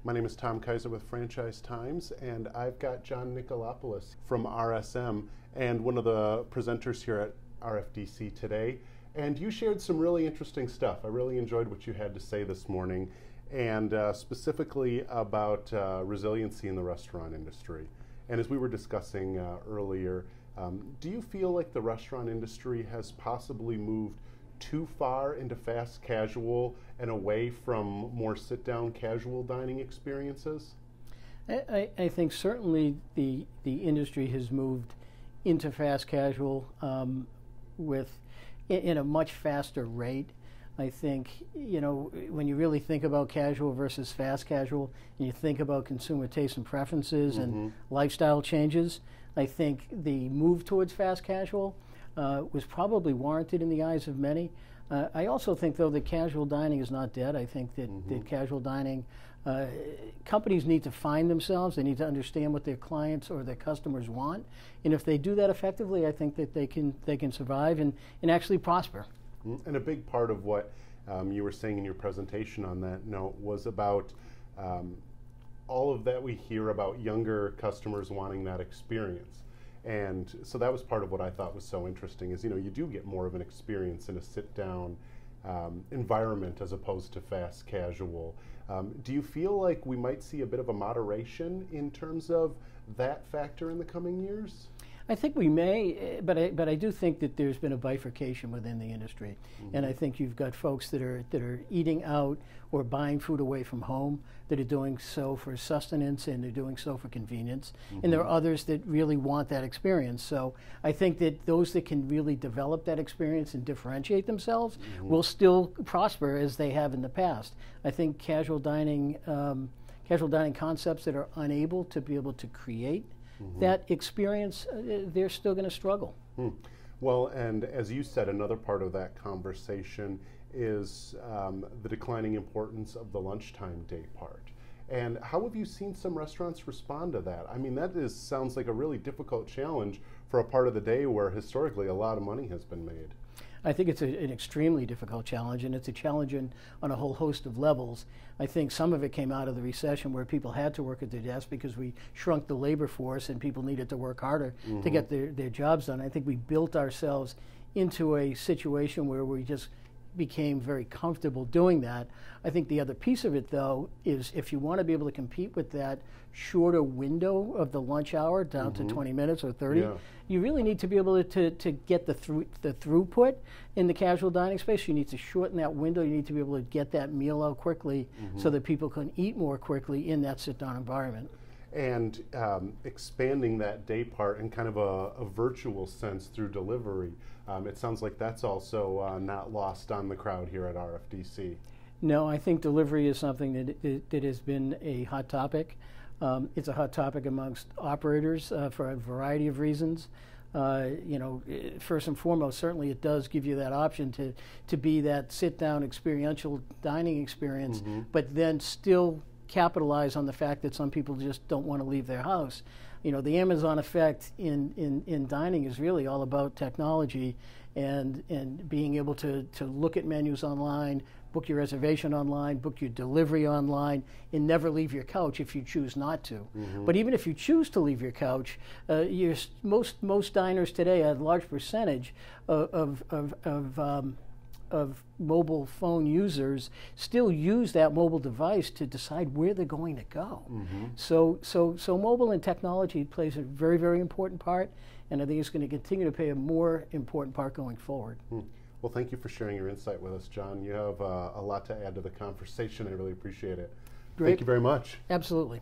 My name is Tom Kaiser with Franchise Times, and I've got John Nicolopoulos from RSM and one of the presenters here at RFDC today. And you shared some really interesting stuff. I really enjoyed what you had to say this morning, and specifically about resiliency in the restaurant industry. And as we were discussing earlier, do you feel like the restaurant industry has possibly moved too far into fast casual and away from more sit-down casual dining experiences? I think certainly the industry has moved into fast casual in a much faster rate. I think, you know, when you really think about casual versus fast casual, and you think about consumer tastes and preferences and lifestyle changes, I think the move towards fast casual was probably warranted in the eyes of many. I also think, though, that casual dining is not dead. I think that, that casual dining, companies need to find themselves. They need to understand what their clients or their customers want. And if they do that effectively, I think that they can survive and actually prosper. And a big part of what you were saying in your presentation on that note was about all of that we hear about younger customers wanting that experience. And so that was part of what I thought was so interesting is, you know, you do get more of an experience in a sit-down environment as opposed to fast casual. Do you feel like we might see a bit of a moderation in terms of that factor in the coming years? I think we may, but I do think that there's been a bifurcation within the industry, and I think you've got folks that are eating out or buying food away from home that are doing so for sustenance and they're doing so for convenience, and there are others that really want that experience. So I think that those that can really develop that experience and differentiate themselves will still prosper as they have in the past. I think casual dining concepts that are unable to be able to create that experience, they're still going to struggle. Well, and as you said, another part of that conversation is the declining importance of the lunchtime day part. And how have you seen some restaurants respond to that? I mean, that sounds like a really difficult challenge for a part of the day where historically a lot of money has been made. I think it's an extremely difficult challenge, and it's a challenge on a whole host of levels. I think some of it came out of the recession where people had to work at their desk because we shrunk the labor force and people needed to work harder to get their jobs done. I think we built ourselves into a situation where we just became very comfortable doing that. I think the other piece of it, though, is if you want to be able to compete with that shorter window of the lunch hour down to 20 minutes or 30, you really need to be able to get the throughput in the casual dining space. You need to shorten that window. You need to be able to get that meal out quickly so that people can eat more quickly in that sit-down environment. And expanding that day part in kind of a virtual sense through delivery. It sounds like that's also not lost on the crowd here at RFDC. No, I think delivery is something that has been a hot topic. It's a hot topic amongst operators for a variety of reasons. You know, first and foremost, certainly it does give you that option to be that sit-down experiential dining experience, but then still capitalize on the fact that some people just don't want to leave their house. You know, the Amazon effect in dining is really all about technology and being able to look at menus online, book your reservation online, book your delivery online, and never leave your couch if you choose not to. But even if you choose to leave your couch, most diners today, a large percentage of mobile phone users still use that mobile device to decide where they're going to go. So mobile and technology plays a very, very important part, and I think it's going to continue to play a more important part going forward. Well, thank you for sharing your insight with us, John. You have a lot to add to the conversation. I really appreciate it. Great. Thank you very much. Absolutely.